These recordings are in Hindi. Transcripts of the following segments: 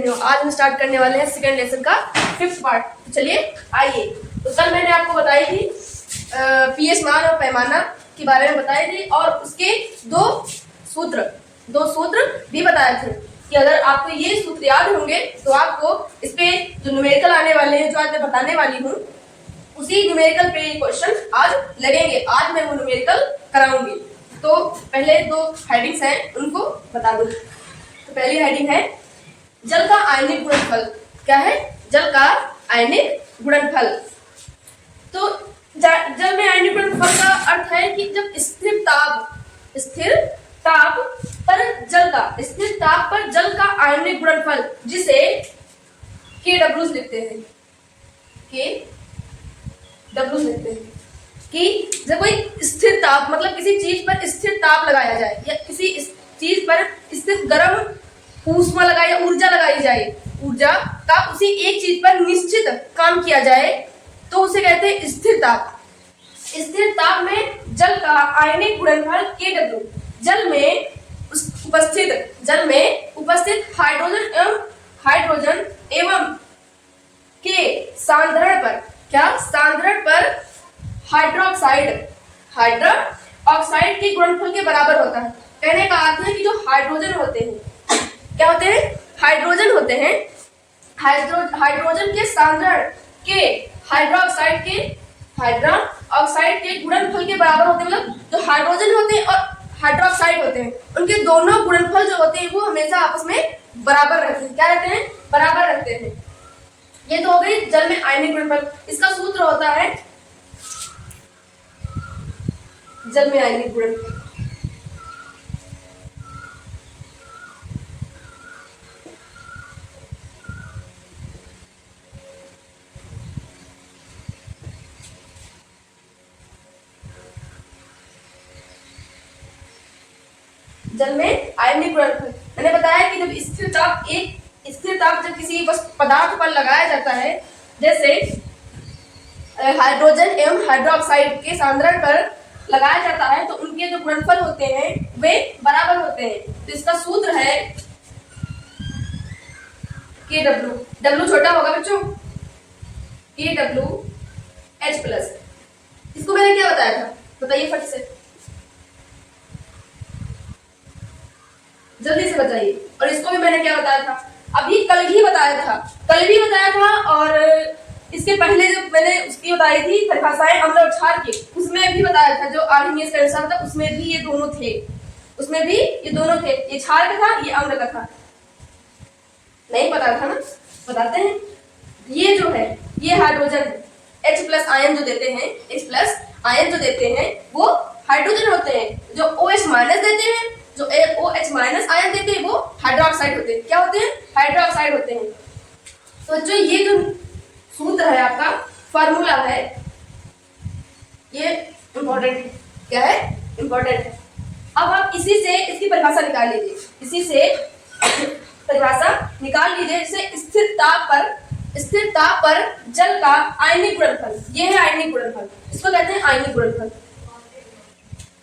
विद्यार्थियों, आज हम स्टार्ट करने वाले हैं सेकंड लेसन का 5th पार्ट। तो चलिए आइए। तो कल मैंने आपको बताई थी पीएच मान और पैमाना के बारे में बताई थी और उसके दो सूत्र भी बताए थे कि अगर आपको ये सूत्र याद होंगे तो आपको इस पे जो न्यूमेरिकल आने वाले हैं, जो आज मैं बताने वाली हूँ, उसी न्यूमेरिकल पे क्वेश्चन आज लगेंगे। आज मैं वो न्यूमेरिकल कराऊंगी। तो पहले दो हेडिंग्स हैं उनको बता दूं। तो पहली हेडिंग है जल का आयनिक गुणनफल। क्या है? जल का आयनिक गुणनफल। तो जल में आयनिक गुणनफल का अर्थ है कि जब स्थिर ताप पर जल का आयनिक गुणनफल, जिसे KW लिखते हैं, कि जब कोई स्थिर ताप मतलब किसी चीज पर स्थिर ताप लगाया जाए या किसी चीज पर स्थिर गर्म ऊष्मा लगाई या ऊर्जा लगाई जाए, ऊर्जा का उसी एक चीज पर निश्चित काम किया जाए, तो उसे कहते हैं स्थिर ताप। स्थिर ताप में जल का आयनिक गुणनफल KW जल में उपस्थित हाइड्रोजन एवं के सांद्रण पर हाइड्रोक्साइड के गुणनफल के बराबर होता है। कहने का अर्थ है कि जो हाइड्रोजन होते हैं, क्या होते हैं? हाइड्रोजन होते हैं। हाइड्रोजन के सांद्रण के हाइड्रोक्साइड के गुणनफल के बराबर होते हैं। मतलब जो हाइड्रोजन होते हैं और हाइड्रोक्साइड होते हैं, उनके दोनों गुणनफल जो होते हैं वो हमेशा आपस में बराबर रहते हैं। क्या रहते हैं? बराबर रहते हैं। ये तो हो गई जल में आयनिक गुणनफल। इसका सूत्र होता है जल में आयनिक गुणनफल। जल में आयनिक गुणनफल मैंने बताया कि जब स्थिर ताप जब किसी पदार्थ पर लगाया जाता है, जैसे हाइड्रोजन एवं हाइड्रोक्साइड के सांद्रण पर लगाया जाता है, तो उनके जो गुणनफल होते हैं वे बराबर होते हैं। तो इसका सूत्र है KW। W छोटा होगा बच्चों, KWH+। इसको मैंने क्या बताया था? बताइए फट से, जल्दी से बताइए। और इसको भी मैंने क्या बताया था? अभी कल भी बताया था। और इसके पहले जो मैंने उसकी बताई थी परिभाषाएं अम्ल और क्षार की, उसमें भी बताया था। जो आर्हेनियस का आंसर था उसमें भी ये दोनों थे। ये क्षार का था, ये अम्ल का था। नहीं पता था ना? बताते हैं। ये जो है ये हाइड्रोजन H+ आयन जो देते हैं, H+ आयन जो देते हैं वो हाइड्रोजन होते हैं। जो OH- देते हैं, जो OH- आयन देते हैं वो हाइड्रोक्साइड होते हैं। क्या होते हैं? हाइड्रोक्साइड होते हैं। तो जो ये जो सूत्र है आपका, फार्मूला है, ये इंपॉर्टेंट है। क्या है? इंपॉर्टेंट है। अब आप इसी से इसकी परिभाषा निकाल लीजिए। जैसे स्थिर ताप पर जल का आयनिक गुणनफल, ये है आयनिक गुणनफल। इसको कहते हैं आयनिक गुणनफल।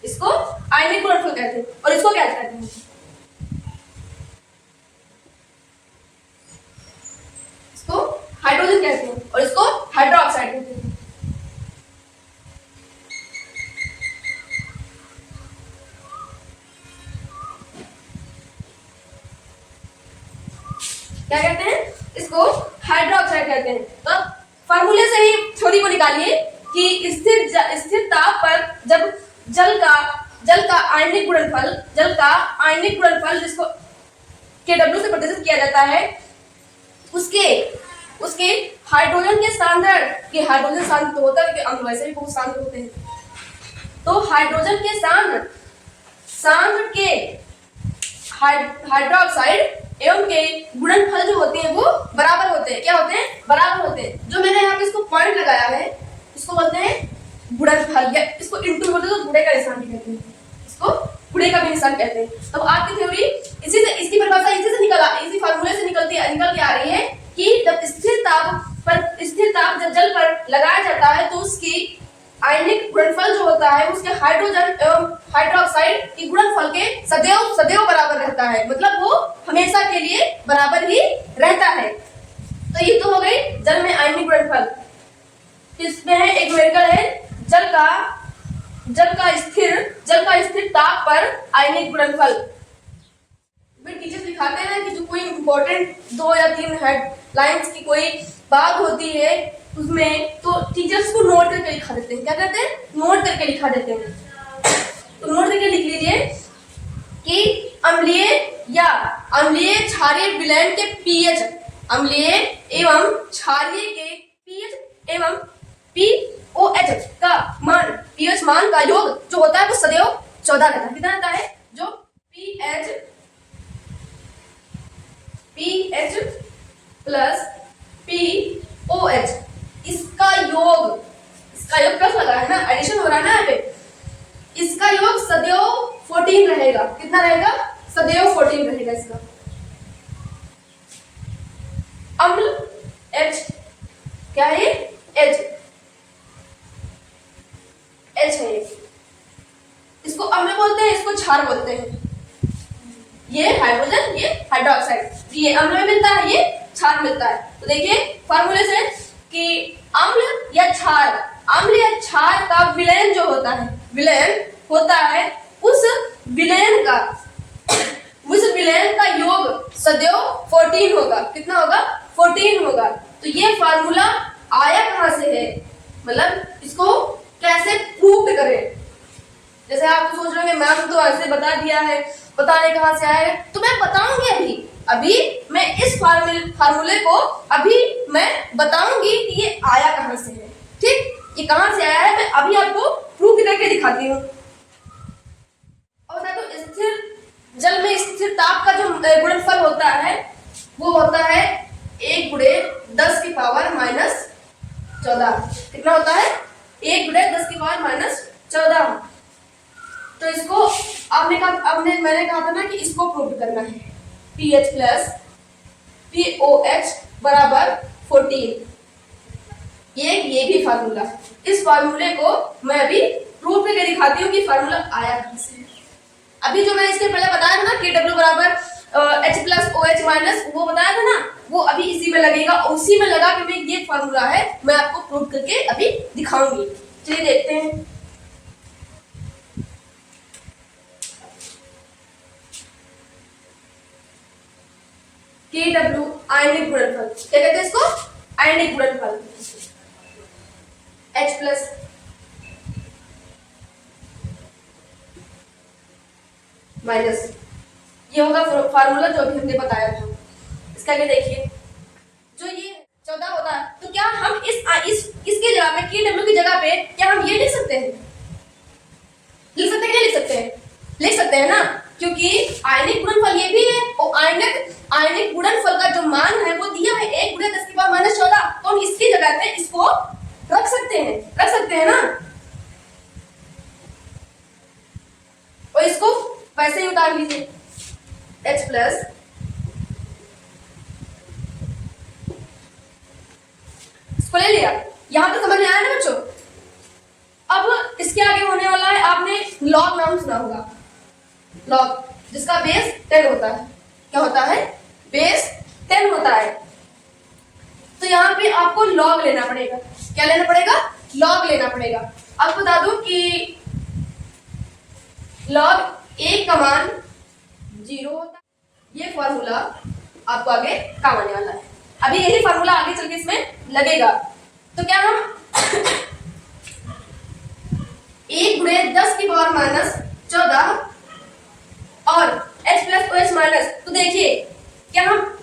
इसको आयनिक गुणनफल कहते हैं। और इसको क्या कहते हैं? इसको हाइड्रोजन कहते हैं और इसको हाइड्रोक्साइड कहते हैं। क्या कहते हैं? इसको हाइड्रोक्साइड कहते हैं। तो फार्मूले से ही थ्योरी को निकालिए कि स्थिर ताप पर जब जल का आयनिक गुणनफल जिसको KW से प्रदर्शित किया जाता है, उसके हाइड्रोजन के सांद्रण के हाइड्रोजन शांत तो होता है क्योंकि अम्ल वैसे भी बहुत शांत होते हैं। तो हाइड्रोजन के सांद्र के हाइड्रोक्साइड एवं के गुणनफल जो होते हैं वो बराबर होते हैं। क्या होते हैं? बराबर होते हैं। जो मैंने यहाँ पे इसको पॉइंट लगाया है, इसको बोलते हैं गुणनफल, या इसको इंटू बोलते हैं तो गुणे का निशान भी कहते हैं। इसको गुणे का भी निशान कहते हैं। तो आपकी थ्योरी इसकी परिभाषा इसी फार्मूले से निकल के आ रही है कि जब स्थिर ताप जब जल पर लगाया जाता है तो आयनिक गुणनफल जो होता है उसके हाइड्रोजन एवं हाइड्रोक्साइड की गुणनफल के सदैव सदैव बराबर रहता है, मतलब वो हमेशा के लिए बराबर ही रहता है। तो ये तो हो गई जल में आयनिक गुणनफल। इसमें है एक न्यूमेरिकल है जल का स्थिर ताप पर आयनिक गुणनफल। टीचर्स दिखाते हैं कि जो कोई इंपॉर्टेंट 2 या 3 हेडलाइंस की कोई बात होती है उसमें, तो टीचर्स को नोट करके लिखा देते हैं। क्या करते हैं? नोट करके लिखा देते हैं। तो नोट करके लिख लीजिए कि अम्लीय क्षारीय विलयन के पीएच, अम्लीय एवं क्षारीय के पीएच एवं पीओएच का मान, पीएच मान का योग जो होता है वो सदैव 14 रहता है। कितना रहता है? जो पीएच प्लस पीओएच, इसका योग प्लस लगा है ना, एडिशन हो रहा है ना यहाँ पे, इसका योग सदैव 14 रहेगा। कितना रहेगा? सदैव 14 रहेगा इसका। अम्ल H, क्या है? H है ये। इसको अम्ल बोलते हैं, इसको क्षार बोलते हैं। ये हाइड्रोजन, ये हाइड्रोक्साइड, ये अम्ल में मिलता है, ये क्षार मिलता है। तो देखिए फार्मूले से कि अम्ल या क्षार का विलयन जो होता है, विलयन होता है उस विलयन का योग सदैव 14 होगा। कितना होगा? 14 होगा। तो ये फार्मूला आया कहां से है, मतलब इसको कैसे प्रूव करें? जैसे आप सोच रहे हैं मैम तो ऐसे बता दिया है, बताने कहां से आया है, तो मैं बताऊंगी अभी मैं इस फार्मूले को अभी मैं बताऊंगी कि ये आया कहां से है। ठीक, ये कहां से आया है मैं अभी आपको प्रूव करके दिखाती हूँ। और बता दो, स्थिर जल में स्थिर ताप का जो गुणनफल होता है वो होता है 1 गुणे 10 की पावर माइनस 14। कितना होता है? 1 गुणे 10 की पावर माइनस 14। तो इसको मैंने कहा था ना कि इसको प्रूव करना है। pH प्लस POH बराबर 14। ये भी फार्मूला, इस फार्मूले को मैं अभी प्रूव करके दिखाती हूँ कि फार्मूला आया कहां से। अभी जो मैंने इसके पहले बताया था ना KW बराबर H प्लस OH माइनस, वो बताया था ना, वो अभी इसी में लगेगा। उसी में लगा के ये फार्मूला है, मैं आपको प्रूव करके अभी दिखाऊंगी। चलिए देखते हैं। KW आयनिक गुणनफल, क्या कहते हैं इसको? आयनिक गुणनफल। H प्लस माइनस, ये होगा फार्मूला जो अभी हमने बताया था। इसका आगे देखिए, जो ये 14 होता है, तो क्या हम इसकी जगह पे KW की जगह पे क्या हम ये लिख सकते हैं? लिख सकते हैं कि नहीं लिख सकते हैं? लिख सकते हैं ना, क्योंकि आयनिक गुणनफल ये भी है और आयनिक गुणनफल का जो मान है वो दिया है 1 गुणे 10 की पावर माइनस 14। तो हम इसकी जगह पे इसको रख सकते हैं ना, और इसको वैसे ही उतार लीजिए। H प्लस इसको ले लिया। यहां तक समझ में आया ना बच्चों? अब इसके आगे होने वाला है, आपने लॉग नाम सुना होगा, लॉग, जिसका बेस 10 होता है। क्या होता है? बेस 10 होता है। तो यहाँ पे आपको लॉग लेना पड़ेगा। क्या लेना पड़ेगा? लॉग लेना पड़ेगा। अब बता दूं कि लॉग 1 का मान 0 होता है। ये फॉर्मूला आपको आगे काम आने वाला है। अभी यही फॉर्मूला आगे चल के इसमें लगेगा। तो क्या हम 1 गुणे 10 की पावर माइनस 14 और H प्लस OH माइनस, तो देखिए क्या हम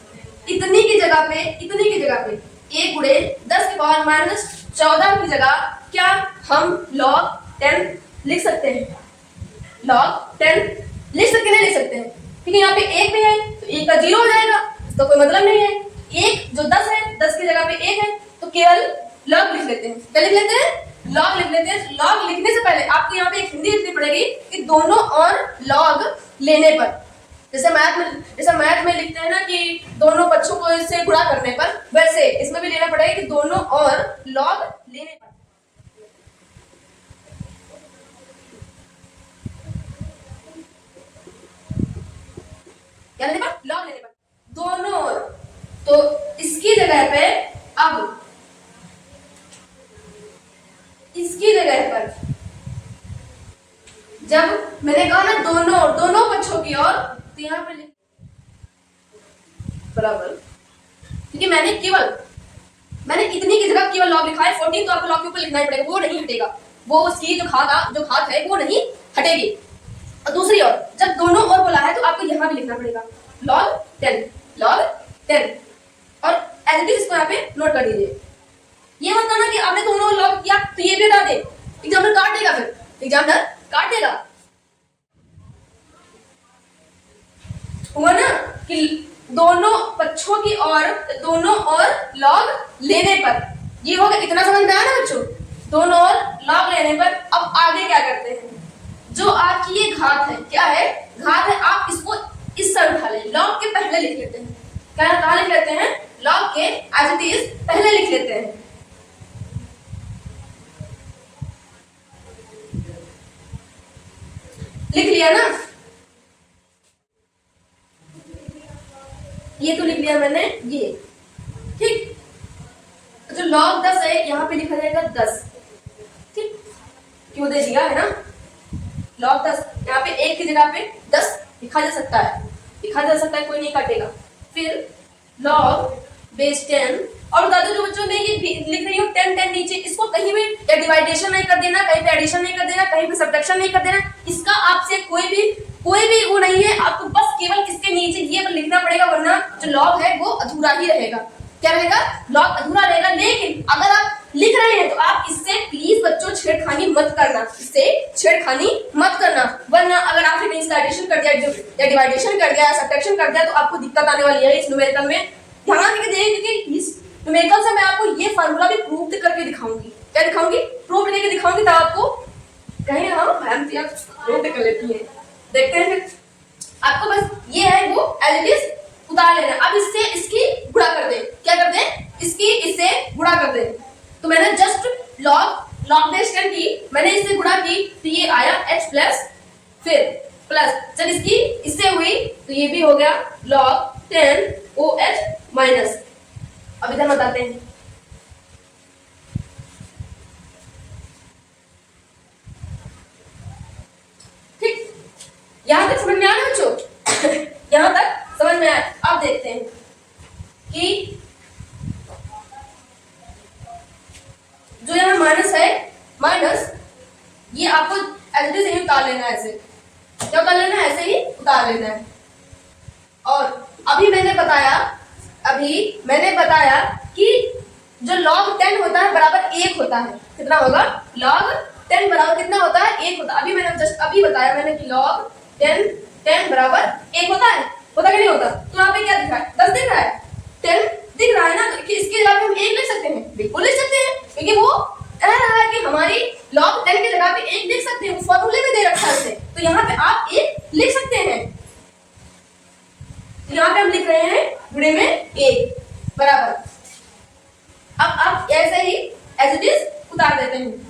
इतनी की जगह पे 1 गुणे 10 की पावर माइनस 14 की जगह क्या हम log 10 लिख सकते हैं? log 10 लिख सकते नहीं लिख सकते हैं? ठीक है, यहाँ पे 1 भी है तो 1 का 0 हो जाएगा, इसका कोई मतलब नहीं है। 1 जो 10 है, 10 की जगह पे 1 है, तो केवल log लिख लेते हैं। क्या लिख लेते हैं? log लिख लेते हैं। log लिखने से पहले आपको यहाँ पे एक हिंदी लिखनी पड़ेगी कि दोनों और log लेने पर, जैसे मैथ में लिखते हैं ना कि दोनों पक्षों को इससे गुणा करने पर, वैसे इसमें भी लेना पड़ेगा कि दोनों और log लेने पर। क्या लेने पर, लॉग लेने पर, दोनों ओर। तो इसकी जगह पे अब इसकी जगह पर जब मैंने कहा ना दोनों पक्षों की ओर, तो यहाँ पे लिख बराबर, क्योंकि मैंने इतनी की जगह केवल लॉग लिखा है 14, तो आपको लॉग के ऊपर लिखना ही पड़ेगा, वो नहीं हटेगा, वो उसकी जो घात है वो नहीं हटेगी। और दूसरी ओर जब दोनों ओर बोला है तो आपको यहाँ भी लिखना पड़ेगा log 10 और एज इट इज इसको यहाँ पे नोट कर दीजिए। ये मत करना कि आपने दोनों लॉग किया तो ये भी हटा दे, एग्जामिनर काट देगा, फिर एग्जामिनर काट देगा। हुआ ना कि दोनों पक्षों की ओर, दोनों ओर लॉग लेने पर, ये हो गया, इतना समझ में आया ना बच्चों, दोनों ओर लॉग लेने पर। अब आगे क्या करते हैं, जो आपकी ये घात है, क्या है, घात है, आप इसको इस तरह उठा लें, लॉग के पहले लिख लेते हैं। कहाँ लिख लेते हैं, लॉग के एज इट इज पहले लिख लेते हैं। लिख लिया ना, ये तो लिख लिया मैंने, ये ठीक। जो log 10 है यहाँ पे लिखा जाएगा 10, ठीक, क्यों दे दिया है ना, log 10 यहाँ पे 1 की जगह पे 10 लिखा जा सकता है, कोई नहीं काटेगा। फिर log बेस 10, और बता दो जो बच्चों में ये लिख रही हूँ 10 नीचे, इसको कहीं भी या डिवाइडेशन नहीं कर देना, कहीं पे एडिशन नहीं कर देना, कहीं पे सब्ट्रैक्शन नहीं कर देना, इसका आपसे कोई भी वो नहीं है, आपको बस केवल इसके नीचे ये लिखना पड़ेगा, वरना जो लॉग है वो अधूरा ही रहेगा। क्या रहेगा, लॉग अधूरा रहेगा। लेकिन अगर आप लिख रहे हैं तो आप इससे प्लीज बच्चों छेड़खानी मत करना, वरना अगर आपने कहीं इसका एडिशन कर दिया या डिवाइडेशन कर दिया या सब्ट्रैक्शन कर दिया तो आपको दिक्कत आने वाली है इस न्यूमेरिकल में। ध्यान रखिए, क्योंकि इस न्यूमेरिकल से मैं आपको ये फार्मूला भी प्रूव करके दिखाऊंगी। क्या दिखाऊंगी, प्रूव करके दिखाऊंगी, तब आपको कहीं हम प्रूव कर लेती है। देखते हैं फिर, आपको बस ये है वो एज इट इज उतार लेना। अब इससे इसकी गुणा कर दें, क्या कर दें, इससे गुणा कर दें। तो मैंने जस्ट log बेस 10 की मैंने इससे गुणा की तो ये आया h प्लस, फिर प्लस, जब इसकी इससे हुई तो ये भी हो गया log 10 OH माइनस। अब इधर बताते हैं, ठीक, यहां तक समझ में आया बच्चों यहां तक समझ में आया। अब देखते हैं कि जो यहाँ माइनस है, माइनस ये आपको एज इट इज उतार लेना है, ऐसे क्या उतार लेना है, ऐसे ही उतार लेना है। और अभी मैंने बताया कि जो log 10 होता है बराबर 1 होता है, कितना होगा, log 10 बराबर कितना होता है, 1 होता है। अभी मैंने जस्ट बताया मैंने कि log 10 बराबर 1 होता है, होता कि नहीं होता। तो यहाँ पे क्या दिख रहा है, 10 दिख रहा है, 10 दिख रहा है ना, तो इसके जगह पे हम 1 लिख सकते हैं, बिल्कुल लिख सकते हैं, क्योंकि वो कह रहा है कि हमारी log 10 की जगह पे 1 लिख सकते हैं, वो फॉर्मूले में दे रखा है उसे, तो यहाँ पे आप 1 लिख सकते हैं। तो यहाँ पे हम लिख रहे हैं गुणे में 1 बराबर। अब आप ऐसे ही एज इट इज उतार देते हैं।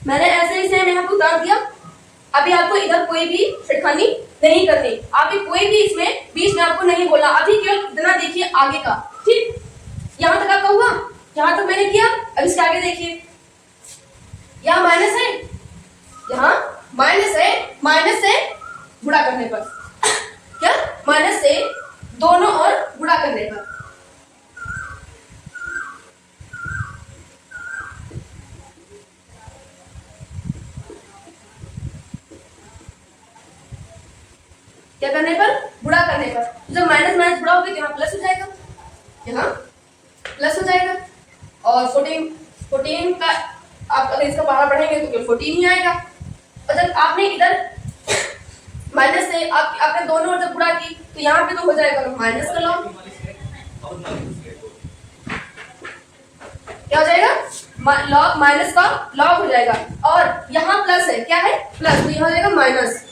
मैंने ऐसे ही सेम यहाँ पे उतार दिया। अभी आपको इधर कोई भी छेड़खानी नहीं करनी, अभी कोई भी इसमें बीच में आपको नहीं बोलना, अभी केवल इतना देखिए आगे का, ठीक। यहाँ तक आपका हुआ, यहाँ तक मैंने किया। अब इसके आगे देखिए, यहाँ माइनस है, यहाँ माइनस है, माइनस से गुणा करने पर, क्या, माइनस से दोनों ओर गुणा करने पर, क्या करने पर, गुणा करने पर। जब माइनस माइनस गुणा होगी तो यहाँ प्लस हो जाएगा, यहाँ प्लस हो जाएगा। और 14 का आप अगर इसका पहाड़ा बढ़ेंगे तो 14 ही आएगा। और जब आपने इधर माइनस से आपने दोनों ओर जब गुणा की तो यहाँ पे तो हो जाएगा माइनस का लॉग, क्या हो जाएगा, लॉग माइनस का लॉग हो जाएगा। और यहाँ प्लस है, क्या है, प्लस, तो यहाँ हो जाएगा माइनस।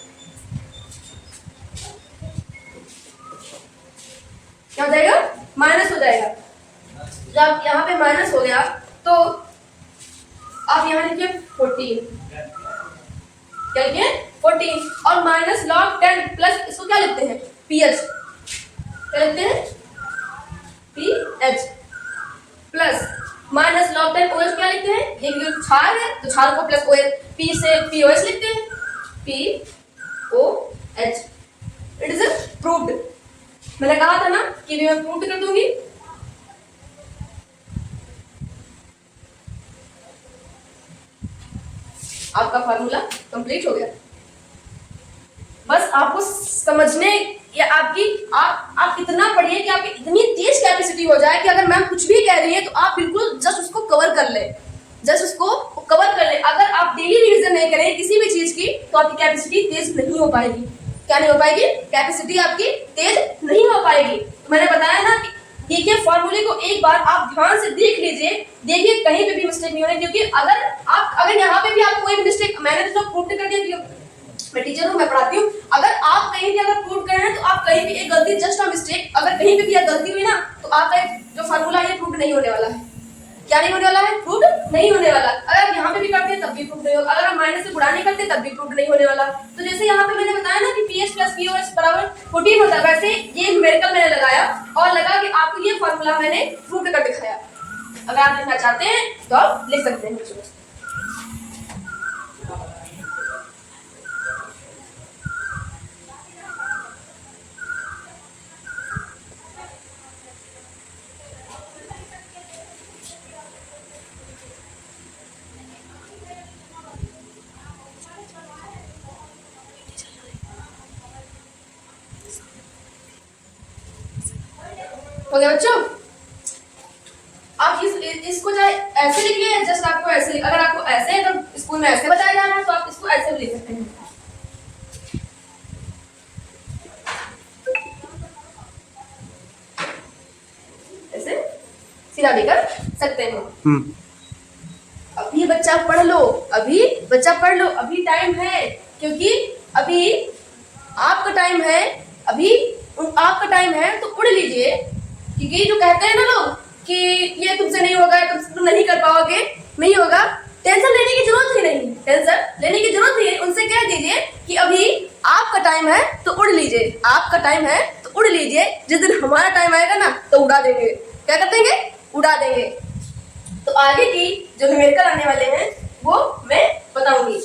क्या हो जाएगा, माइनस हो जाएगा। जब यहाँ पे माइनस हो गया तो आप यहाँ लिखिए 14, क्या लिखिए 14, और माइनस लॉग 10 प्लस इसको क्या लिखते हैं, पीएच, क्या लिखते हैं, pH plus minus log 10 OH क्या लिखते हैं, ये जो क्षार है तो क्षार को प्लस ओएच, पी से पीओएच लिखते हैं, पीओएच। It is proved. मैंने कहा था ना कि मैं प्रूव कर दूंगी। आपका फार्मूला कंप्लीट हो गया। बस आपको समझने या आप इतना पढ़िए कि आपकी इतनी तेज कैपेसिटी हो जाए कि अगर मैम कुछ भी कह रही है तो आप बिल्कुल जस्ट उसको कवर कर ले, जस्ट उसको कवर कर ले। अगर आप डेली रिवीजन नहीं करें किसी भी चीज की तो आपकी कैपेसिटी तेज नहीं हो पाएगी। क्या नहीं हो पाएगी, कैपेसिटी आपकी तेज नहीं हो पाएगी। तो मैंने बताया ना कि देखिए फॉर्मूले को एक बार आप ध्यान से देख लीजिए, देखिए कहीं पे भी मिस्टेक नहीं होनी, क्योंकि अगर यहाँ पे भी आप कोई मिस्टेक, मैंने तो प्रूव कर दिया, मैं टीचर हूँ, मैं पढ़ाती हूँ, अगर आप कहीं भी अगर प्रूव कर रहे हैं तो आप कहीं भी एक गलती, जस्ट अ मिस्टेक, अगर कहीं पे भी गलती हुई ना तो आपका जो फॉर्मूला है प्रूव नहीं होने वाला है। क्या नहीं होने वाला है, प्रूव नहीं होने वाला। अगर यहाँ पे भी करते हैं तब भी प्रूव नहीं होगा, अगर हम माइनस से गुणा नहीं करते तब भी प्रूव नहीं होने वाला। तो जैसे यहाँ पे मैंने बताया ना कि पीएच प्लस पीओएच बराबर 14 होता है, वैसे ये न्यूमेरिकल मैंने लगाया और लगा कि आपको ये फॉर्मूला मैंने प्रूव कर दिखाया। अगर आप लिखना चाहते हैं तो आप लिख सकते हैं। हो गया बच्चों, आप इसको चाहे ऐसे लिखिए, जस्ट आपको ऐसे, अगर आपको ऐसे अगर स्कूल में ऐसे बताया जा रहा है तो आप इसको ऐसे भी लिख सकते हैं। ऐसे सीधा भी कर सकते हैं। अभी बच्चा पढ़ लो, अभी बच्चा पढ़ लो, अभी टाइम है, क्योंकि अभी आपका टाइम है, अभी आपका टाइम है तो उड़ लीजिए। क्योंकि जो कहते हैं ना लोग कि ये तुमसे नहीं होगा, तुम नहीं कर पाओगे, नहीं होगा, टेंशन लेने की जरूरत ही नहीं, टेंशन लेने की जरूरत नहीं है। उनसे कह दीजिए कि अभी आपका टाइम है तो उड़ लीजिए, आपका टाइम है तो उड़ लीजिए, जिस दिन हमारा टाइम आएगा ना तो उड़ा देंगे। क्या कर देंगे, उड़ा देंगे। तो आगे की जो न्यूमेरिकल आने वाले हैं वो मैं बताऊंगी।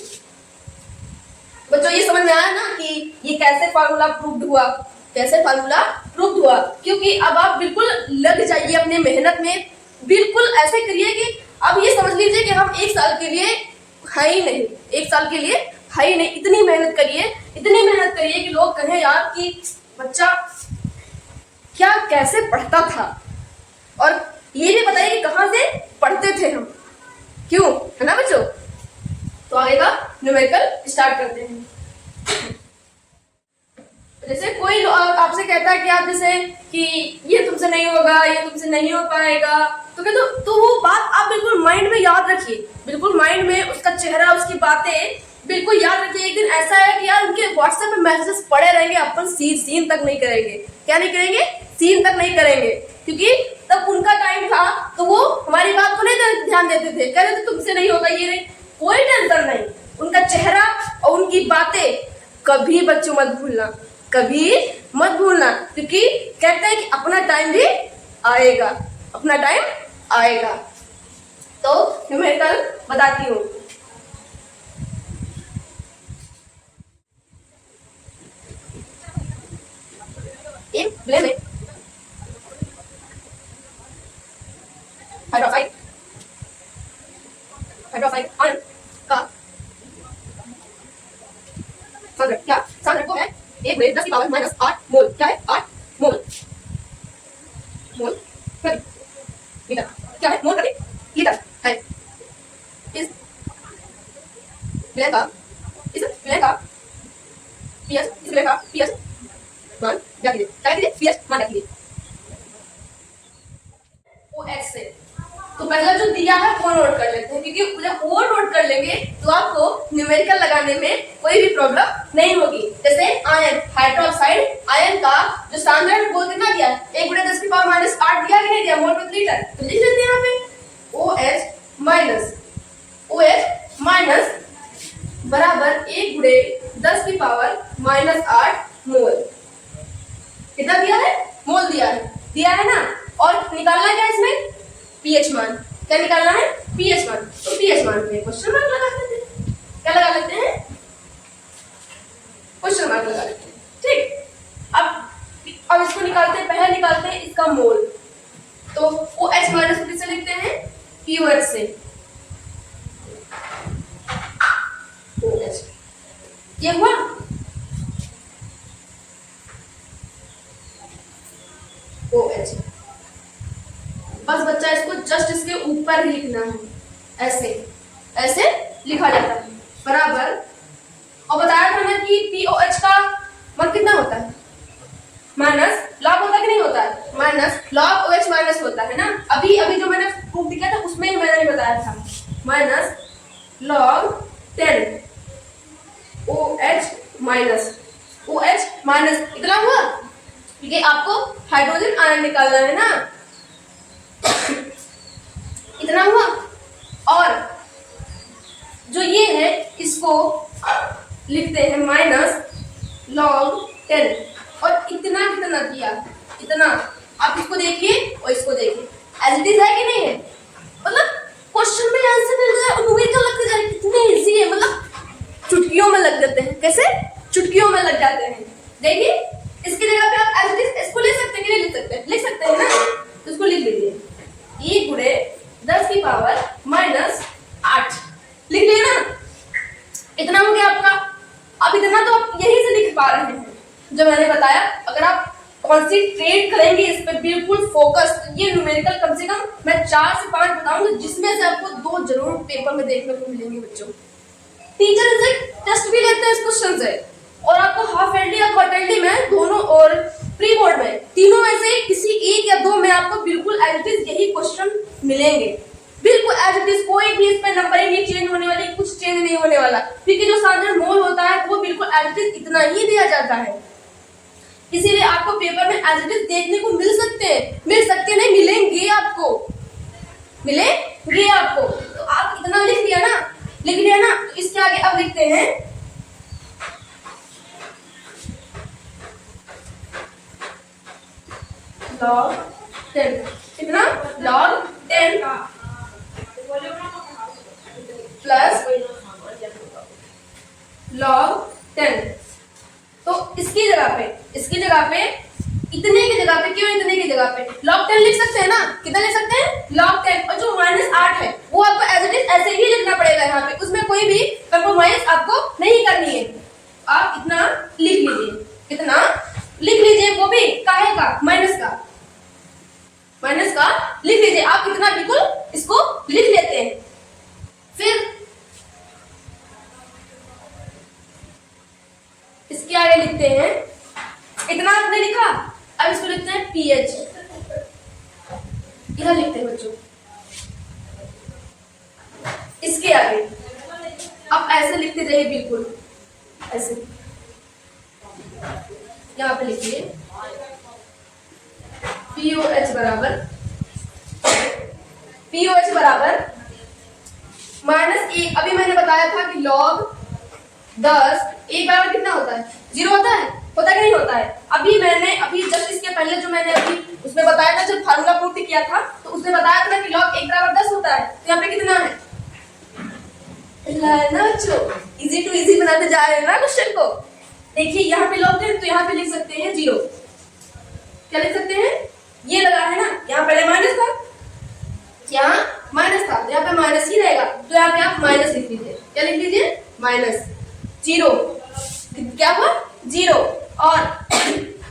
बच्चों ये समझ में आया ना कि ये कैसे फार्मूला प्रूव्ड हुआ, कैसे फार्मूला प्रूव्ड हुआ। क्योंकि अब आप बिल्कुल लग जाइए अपने मेहनत में, बिल्कुल ऐसे करिए कि अब ये समझ लीजिए कि हम 1 साल के लिए है ही नहीं, 1 साल के लिए है ही नहीं। इतनी मेहनत करिए, इतनी मेहनत करिए कि लोग कहें यार कि बच्चा क्या कैसे पढ़ता था। और ये भी बताइए कि कहाँ से पढ़ते थे हम, क्यों, है ना बच्चों। तो आगे का न्यूमेरिकल स्टार्ट करते हैं। जैसे कोई आपसे कहता है कि आप जैसे कि ये तुमसे नहीं होगा, ये तुमसे नहीं हो पाएगा, तो कहते तो वो बात आप बिल्कुल माइंड में याद रखिए, बिल्कुल माइंड में उसका चेहरा, उसकी बातें बिल्कुल याद रखिए। एक दिन ऐसा है कि यार उनके व्हाट्सएप पे मैसेजेस पड़े रहेंगे, अपन सीन तक नहीं करेंगे। क्या नहीं करेंगे, सीन तक नहीं करेंगे, क्योंकि तब उनका टाइम था तो वो हमारी बात को नहीं ध्यान देते थे, कह रहे थे तुमसे नहीं होगा, ये नहीं, कोई टेंशन नहीं। उनका चेहरा और उनकी बातें कभी बच्चों मत भूलना, कभी मत भूलना, क्योंकि कहते हैं कि अपना टाइम भी आएगा, अपना टाइम आएगा। तो न्यूमेरिकल बताती हूँ। एक ब्लेम है हाइड्रोक्साइड आयन का सांद्रक, क्या सांद्रक को है 1 में 10 की पावर -8 मोल, क्या है 8 मोल, मोल प्रति लीटर, क्या है मोल प्रति लीटर है। इस विलयन का पीएच मान क्या कीजिए, क्या कीजिए, पीएच मान कीजिए OH से। तो पहला जो दिया है वो नोट कर लेते हैं, क्योंकि जब वो नोट कर लेंगे तो आपको न्यूमेरिकल लगाने में कोई भी प्रॉब्लम नहीं होगी। जैसे आयन, हाइड्रोक्साइड आयन का जो सांद्रण मोल कितना दिया है, 1/10⁻⁸ दिया कि नहीं दिया, मोल प्रति लीटर। तो लिख देते हैं यहाँ पे OH माइनस बराबर 1/10⁻⁸ मोल। कितना दिया है, मोल दिया है ना। और निकालना क्या है इसमें, पीएच मान। क्या निकालना है, पीएच मान। तो पीएच मान पे क्वेश्चन मार्क लगा देते हैं। क्या लगा लेते हैं, क्वेश्चन मार्क लगा लेते हैं। ठीक, अब इसको निकालते हैं, पहले निकालते हैं इसका मोल। तो OH माइनस को किससे लिखते हैं, POH से। OH ये हुआ। OH बस बच्चा इसको जस्ट इसके ऊपर ही लिखना है, ऐसे लिखा जाता है बराबर। और बताया था ना कि POH का मान कितना होता है, माइनस लॉग होता है कि नहीं होता है, माइनस लॉग OH माइनस होता है ना। अभी जो मैंने प्रूफ दिया था उसमें ही मैंने बताया था, माइनस लॉग 10 OH माइनस इतना हुआ, क्योंकि आपको हाइड्रोजन आयन निकालना है ना, इतना हुआ। और जो ये है इसको लिखते हैं माइनस लॉग 10। और इतना कितना दिया, इतना। आप इसको देखिए और इसको देखिए, एज इट इज है कि नहीं है, मतलब क्वेश्चन में आंसर मिल जाए और न्यूमेरिकल लगते जाए, कितने इजी है, मतलब चुटकियों में लग जाते हैं। कैसे, चुटकियों में लग जाते हैं। देखिए इसकी जगह पे आप एज इट इज इसको ले सकते हैं कि नहीं लिख सकते हैं, लिख सकते हैं ना। तो इसको लिख लीजिए 1/10⁻⁸ लिख लिया ना, इतना हो गया आपका। अब इतना तो आप यहीं से लिख पा रहे हैं जो मैंने बताया। अगर आप कॉन्सेंट्रेट करेंगे इस पर, बिल्कुल फोकस, तो ये न्यूमेरिकल कम से कम मैं 4 से 5 बताऊंगी, जिसमें से आपको 2 जरूर पेपर में देखने को मिलेंगे बच्चों। टीचर इसे टेस्ट भी लेते हैं इस क्वेश्चन से, और आपको हाफ एलडी या क्वार्टरली में दोनों और प्री बोर्ड में तीनों में से किसी एक या दो में आपको बिल्कुल एज इट इज यही क्वेश्चन मिलेंगे, बिल्कुल एज इट इज। कोई भी इस पे नंबरिंग नहीं चेंज होने वाली, कुछ चेंज नहीं होने वाला, क्योंकि जो सांद्रण मोल होता है वो बिल्कुल एज इट इज इतना ही दिया जाता है। इसीलिए आपको पेपर में एज इट इज देखने को मिल सकते नहीं, मिलेंगे आपको, मिलेंगे आपको। तो आप इतना लिख लिया ना, तो इसके आगे अब लिखते हैं log 10। कितना, log 10 प्लस log 10। तो इसकी जगह पे इतने की जगह पे, क्यों इतने की जगह पे log 10 लिख सकते हैं ना। कितना लिख सकते हैं, log 10। और जो -8 है वो आपको एज इट इज ऐसे ही लिखना पड़ेगा यहाँ पे, उसमें कोई भी कंप्रोमाइज आपको नहीं करनी है। आप इतना लिख लीजिए, कितना लिख लीजिए, वो भी काहे का, माइनस का लिख लीजिए। आप इतना बिल्कुल इसको लिख लेते हैं। फिर इसके आगे लिखते हैं, इतना आपने लिखा, अब इसको लिखते हैं पीएच। इधर लिखते हैं बच्चों, इसके आगे आप ऐसे लिखते जाइए, बिल्कुल ऐसे। यहाँ पे लिखिए POH बराबर -1। अभी मैंने बताया था कि log 10 1 बराबर कितना होता है, 0 होता है कि नहीं होता है। अभी जस्ट इसके पहले जो मैंने अभी उसमें बताया था, जब फार्मूला प्रूफ किया था, तो उसमें बताया था कि log 1 बराबर 10 होता है। तो यहाँ पे कितना है ना बच्चों, इजी टू इजी बनाते जा रहे हैं ना क्वेश्चन को। देखिए यहाँ पे log 10, तो यहाँ पे लिख सकते हैं 0। क्या लिख सकते हैं, ये लगा है ना, यहाँ पहले माइनस था, यहाँ पे माइनस ही रहेगा, तो यहाँ पे आप माइनस लिख लीजिए। क्या लिख लीजिए, -0। क्या हुआ, 0। और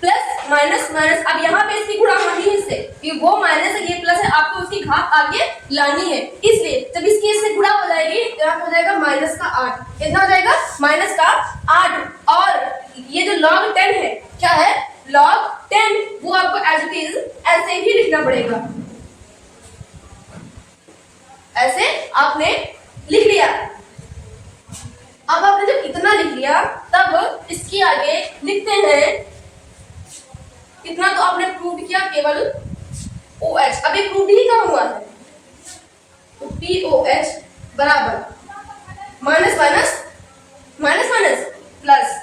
प्लस माइनस, अब यहाँ पे इसकी गुणा होनी है इससे, कि वो माइनस है ये प्लस है, आपको उसकी घात आगे लानी है। इसलिए जब इसकी इससे गुणा हो जाएगी तो यहाँ हो जाएगा -8। कितना हो जाएगा, -8। और ये जो log 10 है, क्या है, log 10, वो आपको एज इट इज ऐसे ही लिखना पड़ेगा। ऐसे आपने लिख लिया। अब आपने जब इतना लिख लिया, तब इसके आगे लिखते हैं इतना तो आपने प्रूव किया केवल OH, अभी प्रूव ही कहाँ हुआ है। तो POH बराबर minus minus minus minus plus,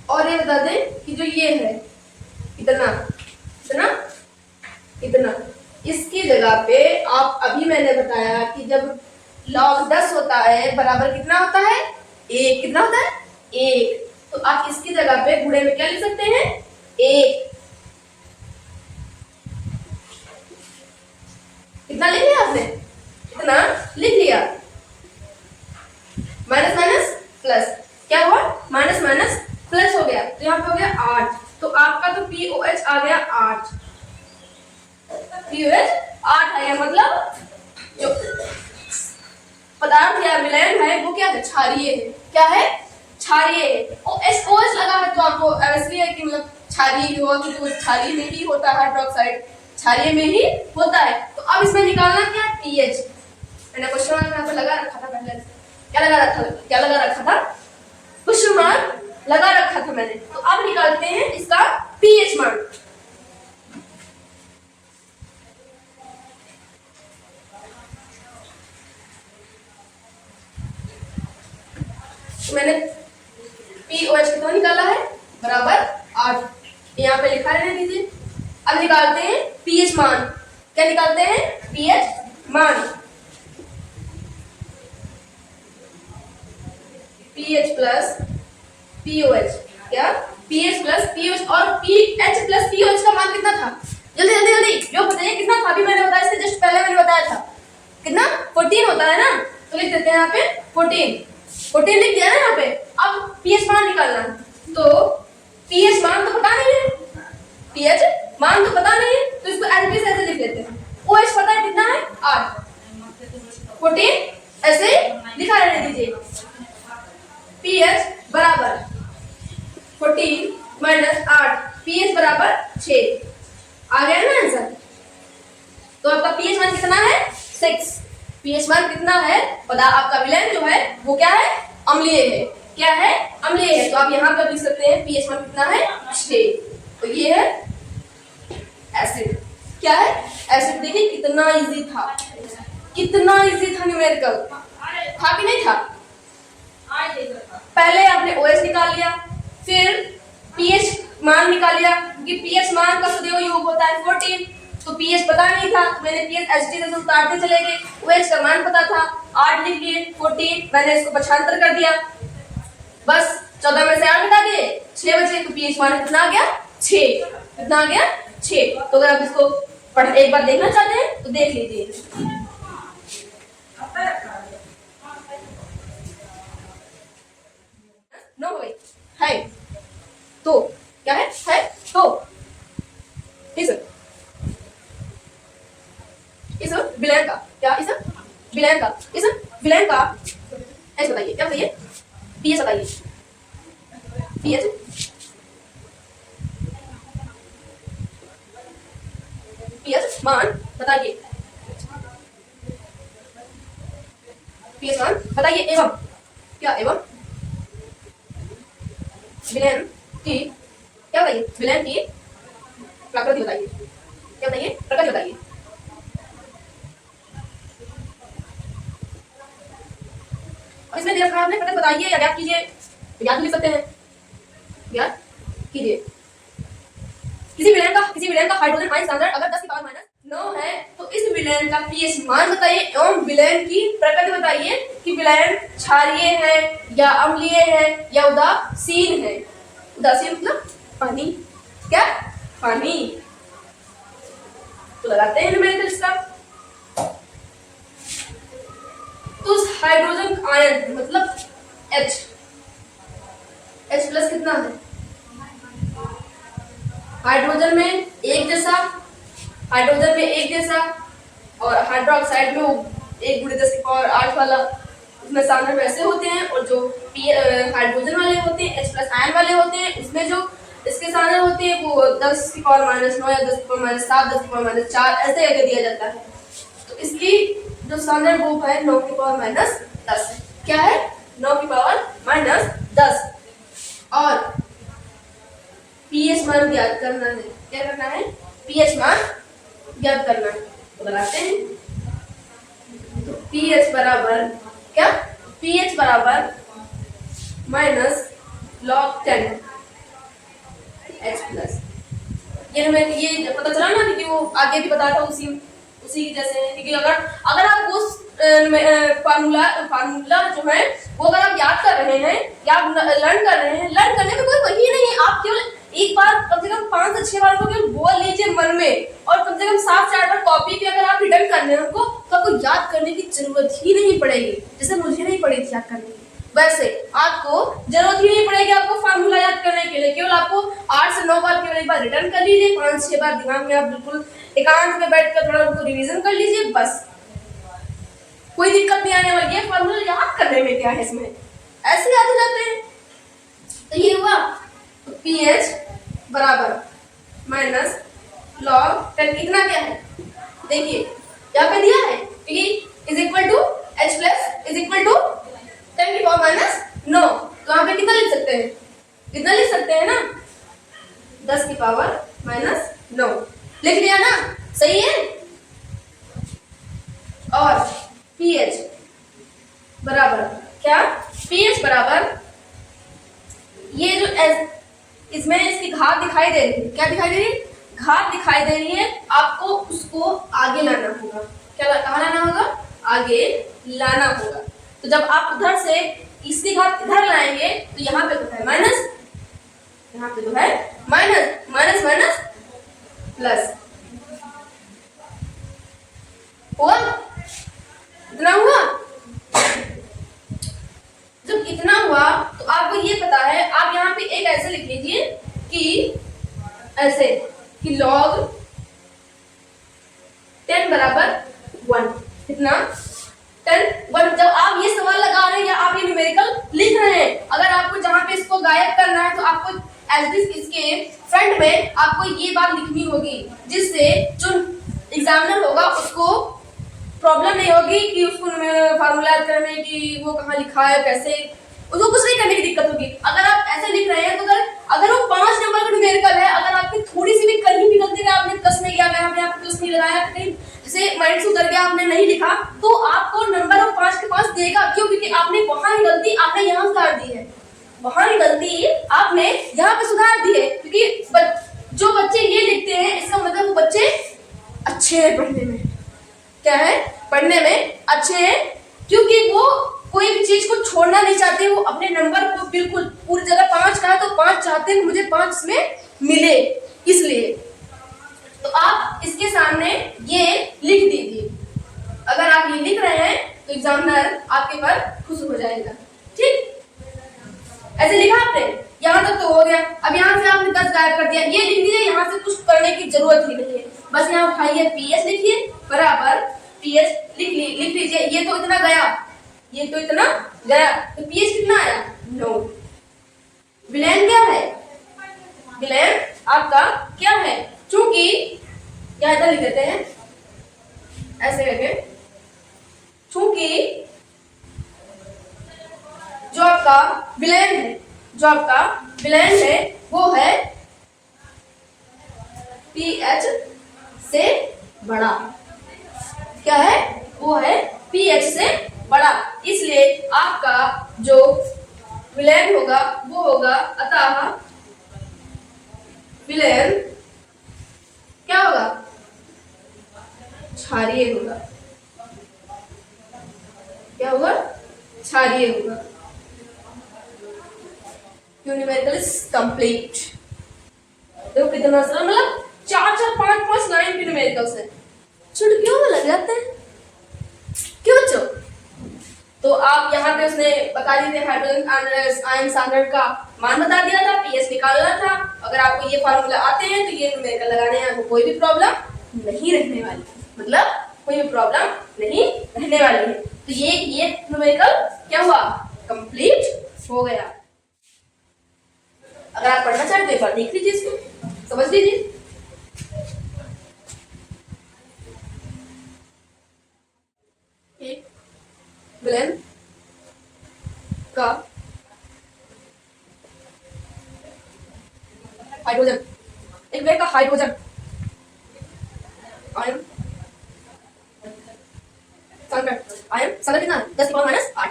और ये बता दें कि जो ये है इतना इतना इतना, इसकी जगह पे आप अभी मैंने बताया कि जब log 10 होता है बराबर कितना होता है 1, कितना होता है 1, तो आप इसकी जगह पे गुणे में क्या लिख सकते हैं 1। कितना लिख लिया आपने, इतना लिख लिया। माइनस माइनस प्लस, क्या हुआ माइनस माइनस प्लस हो गया, तो यहाँ पे हो गया 8, तो आपका तो POH आ गया 8, POH 8 आ गया। मतलब जो पदार्थ या विलयन है वो क्या है क्षारीय है, क्या है क्षारीय है। और SOH लगा है तो आपको ऐसे है कि मतलब क्षारीय होगा, कि तो क्षारीय में ही होता है, हाइड्रोक्साइड क्षारीय में ही होता है। तो अब इसमें निकालना क्या pH, मैंने क्वेश्चन मार्क यहाँ पे लगा रखा था पहले, क्या लगा रखा था क्वेश्चन मार्क लगा रखा था मैंने। तो अब निकालते हैं इसका pH मान। तो मैंने POH कितना निकाला है बराबर 8, यहाँ पे लिखा रहने दीजिए। अब निकालते हैं pH मान, क्या निकालते हैं pH मान, pH प्लस POH, क्या pH प्लस POH, और pH प्लस POH का मान कितना था, जल्दी जल्दी जल्दी जो बताइए कितना था। अभी मैंने बताया, इससे जस्ट पहले मैंने बताया था कितना 14 होता है ना, तो लिख देते हैं यहाँ पे 14 लिख दिया ना यहाँ पे। अब pH मान निकालना, तो pH मान तो पता नहीं है, pH मान तो पता नहीं है, तो इसको एज इट इज ऐसे लिख देते हैं। OH पता है कितना है 8, 14 ऐसे लिखा रहने दीजिए। pH बराबर 14 माइनस 8, pH बराबर 6, आ गया ना आंसर। तो आपका pH मान कितना है 6, pH मान कितना है पता, आपका विलयन जो है वो क्या है अम्लीय है, क्या है अम्लीय है। तो आप यहाँ पे लिख सकते हैं pH मान कितना है 6, तो ये है एसिड, क्या है एसिड। देखिए कितना इजी था, कितना इजी था न्यूमेरिकल, था कि नहीं था। पहले आपने OH निकाल लिया, फिर pH मान निकाल लिया, क्योंकि pH मान का सदैव योग होता है 14, तो pH पता नहीं था, मैंने pH एसिड से उतारते चले गए। OH का मान पता था 8 लिख लिए, 14 मैंने इसको पक्षांतर कर दिया, बस 14 में से 8 घटा दिए 6 बचे, तो pH मान कितना आ गया 6, कितना आ गया 6। तो अगर आप इसको एक बार देखना चाहते हैं तो देख लीजिए। नो है तो क्या है तो इस विलयन का, क्या इस विलयन का ऐसे बताइए, क्या बताइए pH बताइए, pH मान बताइए, pH मान बताइए। एवं क्या, एवं विलयन की क्या बताइए, विलयन की प्रकृति बताइए, क्या बताइए प्रकृति बताइए। और इसमें दे रखा है आपने, प्रकृति बताइए या ज्ञात कीजिए, ज्ञात लिख सकते हैं, ज्ञात कीजिए। किसी विलयन का हाइड्रोजन आयन सांद्रता अगर 10 की पावर माइनस 9 है तो इस विलयन का pH मान बताइए एवं विलयन की प्रकृति बताइए कि विलयन क्षारीय है या अम्लीय है या उदासीन है। उदासीन मतलब पानी, क्या पानी। तो लगाते हैं न्यूमेरिकल इसका, तो उस हाइड्रोजन आयन मतलब H प्लस कितना है हाइड्रोजन में एक जैसा, और हाइड्रोक्साइड में 1×10⁸ वाला, उसमें सांद्रता वैसे होते हैं, और जो हाइड्रोजन वाले होते हैं H प्लस आयन वाले होते हैं, उसमें जो इसके सांद्रता होती है वो 10⁻⁹ या 10⁻⁷, 10⁻⁴ ऐसे करके दिया जाता है। तो इसकी जो स्थानांतरण वो है 9 की पावर माइनस 10। क्या है? 9 की पावर माइनस 10। और पीएच मान ज्ञात करना है। क्या करना है? पीएच मान ज्ञात करना है। तो बनाते हैं। तो पीएच बराबर क्या? पीएच बराबर माइनस log 10 एच प्लस। ये पता चला ना कि वो आगे भी बताया था उसी जैसे है। क्योंकि अगर आप वो फार्मूला जो है वो अगर आप याद कर रहे हैं या आप लर्न कर रहे हैं, लर्न करने में कोई वही नहीं है। आप केवल एक बार कम से कम 5 से 6 बार को केवल बोल लीजिए मन में, और कम से कम 7 से 8 बार कॉपी पे अगर आप रिटर्न करने हैं उनको, तो आपको याद करने की जरूरत ही नहीं पड़ेगी। जैसे मुझे नहीं पड़ी थी याद करने की, वैसे आपको जरूरत ही नहीं पड़ेगी आपको फार्मूला याद करने के लिए। केवल आपको 8 से 9 बार केवल एक बार रिटर्न कर लीजिए, 5 से 6 बार दिमाग में आप बिल्कुल एकांत में बैठकर थोड़ा उनको रिवीजन कर लीजिए, बस कोई दिक्कत नहीं आने वाली है। फार्मूला याद करने में क्या है, इसमें ऐसे याद हो जाते हैं। तो ये हुआ पीएच बराबर माइनस log 10। इतना क्या है देखिए यहाँ पे दिया है कि is equal to H plus is equal to 10 की पावर माइनस 9। तो यहाँ पे कितना लिख सकते हैं? कितना लिख सकते हैं ना? 10 की पावर माइनस 9 लिख लिया ना? सही है। और पीएच बराबर क्या? पीएच बराबर ये जो इसमें इसकी घात दिखाई दे रही है। क्या दिखाई दे रही है? घात दिखाई दे रही है। आपको उसको आगे लाना होगा। क्या कहाँ लाना होगा? आगे लाना होगा। तो जब आप उधर से इसकी घात इधर लाएंगे तो यहाँ पे तो है माइनस, यहाँ पे तो है माइनस, माइनस माइनस प्लस। हुआ? इतना हुआ? जब इतना हुआ तो आपको ये पता है, आप यहाँ पे एक ऐसे लिख लीजिए कि ऐसे कि log 10 बराबर 1। कितना? 10 1। जब आप ये सवाल लगा रहे हैं या आप ये न्यूमेरिकल लिख रहे हैं, अगर आपको जहां पे इसको गायब करना है तो आपको इसके फ्रंट में आपको ये बात लिखनी होगी, जिससे जो एग्जामिनर होगा उसको प्रॉब्लम नहीं होगी कि उसको फार्मूला याद करने की वो कहाँ लिखा है कैसे, उसको कुछ नहीं करने की दिक्कत होगी। अगर आप ऐसे लिख रहे हैं तो अगर वो 5 नंबर का न्यूमेरिकल है, अगर आपकी थोड़ी सी भी कहीं भी गलती है, आपने प्लस नहीं किया, यहाँ पे आप प्लस नहीं लगाया, कहीं जैसे माइंड से उतर गया, आपने नहीं लिखा, तो आपको नंबर 5 के पास देगा। क्यों? क्योंकि आपने वहां ही गलती आपने यहाँ सुधार दी है, वहां ही गलती आपने यहाँ पे सुधार दी है। क्योंकि जो बच्चे ये लिखते हैं इसका मतलब वो बच्चे अच्छे हैं पढ़ने में। क्या है? पढ़ने में अच्छे हैं, क्योंकि वो कोई भी चीज को छोड़ना नहीं चाहते। वो अपने नंबर को बिल्कुल पूरी जगह 5 का है तो 5 चाहते हैं, मुझे 5 में मिले, इसलिए। तो आप इसके सामने ये लिख दीजिए। अगर आप ये लिख रहे हैं तो एग्जामिनर आपके पर खुश हो जाएगा। ठीक, ऐसे लिखा आपने, यहाँ तक तो हो गया। अब यहाँ से आपने 10 गायब कर दिया, ये लिख दीजिए, यहाँ से कुछ करने की जरूरत ही नहीं है। बस यहाँ उठाइए पीएच लिखिए बराबर पीएच लिख लीजिए। ये तो इतना गया, ये तो इतना गया, तो पीएच कितना आया? 9। विलेन क्या है? विलेन आपका क्या है? चूंकि यहाँ इधर लिख देते हैं ऐसे करके, चूंकि जो आपका विलेन है, जो आपका विलेन है वो है पीएच से बड़ा। क्या है? वो है पीएच से बड़ा, इसलिए आपका जो विलेन होगा वो होगा, अतः विलेन क्या होगा? क्षारीय होगा। क्या होगा? क्षारीय होगा। Numerical is complete. देखो कितना सरल, मतलब 4 4 5 5 लाइन के न्यूमेरिकल्स है। चुटकियों में लग जाते हैं क्यों बच्चों? तो आप यहाँ पे उसने बता दी थी हाइड्रोजन आयन सांद्रण का मान बता दिया था, पीएच निकालना था। अगर आपको ये फार्मूला आते हैं तो ये न्यूमेरिकल लगाने में आपको कोई भी प्रॉब्लम नहीं रहने वाली, मतलब कोई भी प्रॉब्लम नहीं रहने वाली है। तो ये न्यूमेरिकल क्या हुआ? कंप्लीट हो गया। अगर आप पढ़ना चाहते तो एक बार देख लीजिए, इसको समझ लीजिए। हाइड्रोजन, एक वेव का हाइड्रोजन आयन आयन संख्या कितना है? 10 की पावर माइनस 8,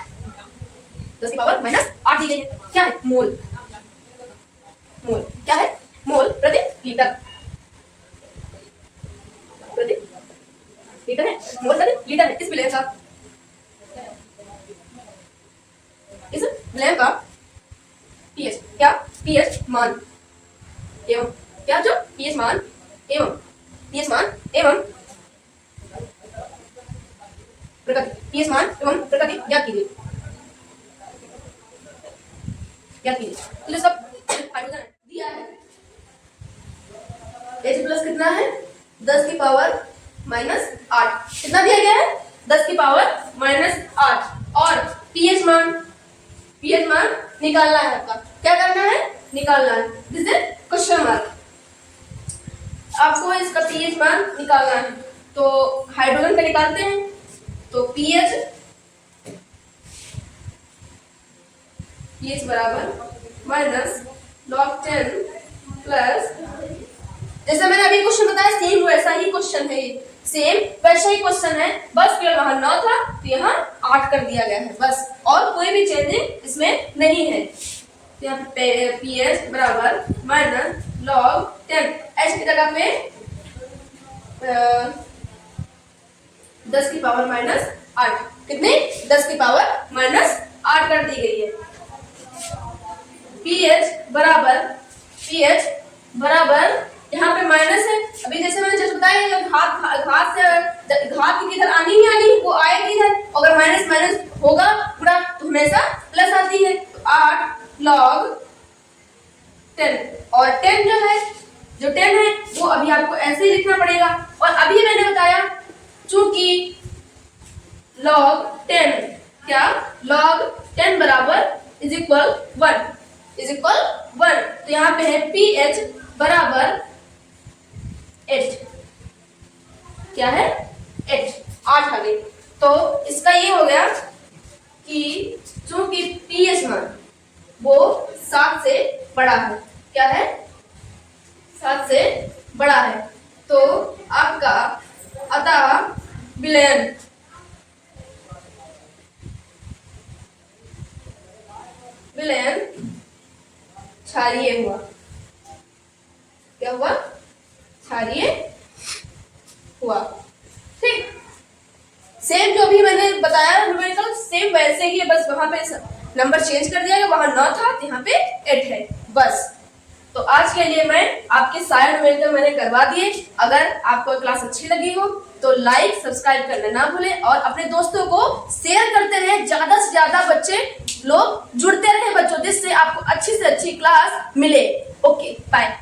10 की पावर माइनस 8 दी गई है। क्या है? मोल। मोल क्या है? मोल प्रति लीटर, प्रति लीटर है, मोल प्रति लीटर है। इस विलयन का, इस विलयन का पीएच क्या? पीएच मान एवं क्या? जो पीएच मान एवं पीएच मान एवं प्रकृति, पीएच मान एवं प्रकृति ज्ञात कीजिए, ज्ञात कीजिए। तो जो सब हाइड्रोजन दिया है, H प्लस कितना है? 10 की पावर माइनस 8। कितना दिया गया है? 10 की पावर माइनस 8। और पीएच मान, पीएच मान निकालना है आपका। क्या करना है? निकालना है। This is question mark. आपको इसका पीएच मान निकालना है। तो हाइड्रोजन का निकालते हैं। तो पीएच बराबर माइनस log 10 प्लस, जैसे मैंने अभी क्वेश्चन बताया सेम वैसा ही क्वेश्चन है, सेम वैसा ही क्वेश्चन है, बस केवल वहां 9 था तो यहाँ 8 कर दिया गया है बस, और कोई भी चेंजिंग इसमें नहीं है। तो यहाँ पे पीएच बराबर माइनस log 10, एच की जगह पे 10 की पावर माइनस 8, कितने? 10 की पावर माइनस 8 कर दी गई है। पीएच बराबर यहाँ पे माइनस है। अभी जैसे मैंने जस्ट बताया, घात की इधर आनी ही आनी, वो आएगी इधर। अगर माइनस माइनस होगा पूरा तो हमेशा प्लस आती है। तो 8 log 10, और 10 जो 10 है वो अभी आपको ऐसे ही लिखना पड़ेगा। और अभी मैंने बताया चूंकि log 10 क्या? log 10 बराबर इज इक्वल 1, तो यहाँ पे है पीएच बराबर 8, क्या है? 8 आ गई। तो इसका ये हो गया कि चूंकि पीएच मान वो 7 से बड़ा है, क्या है? 7 से बड़ा है। तो आपका अतः विलयन क्षारीय हुआ। क्या हुआ? क्षारीय हुआ। ठीक, सेम जो भी मैंने बताया न्यूमेरिकल सेम वैसे ही है, बस वहां पे नंबर चेंज कर दिया गया, वहां 9 था तो यहाँ पे 8 है बस। तो आज के लिए मैं आपके सारे न्यूमेरिकल मैंने करवा दिए। अगर आपको क्लास अच्छी लगी हो तो लाइक सब्सक्राइब करना ना भूलें, और अपने दोस्तों को शेयर करते रहे, ज्यादा से ज्यादा बच्चे लोग जुड़ते रहे बच्चों, जिससे आपको अच्छी से अच्छी क्लास मिले। Okay, bye.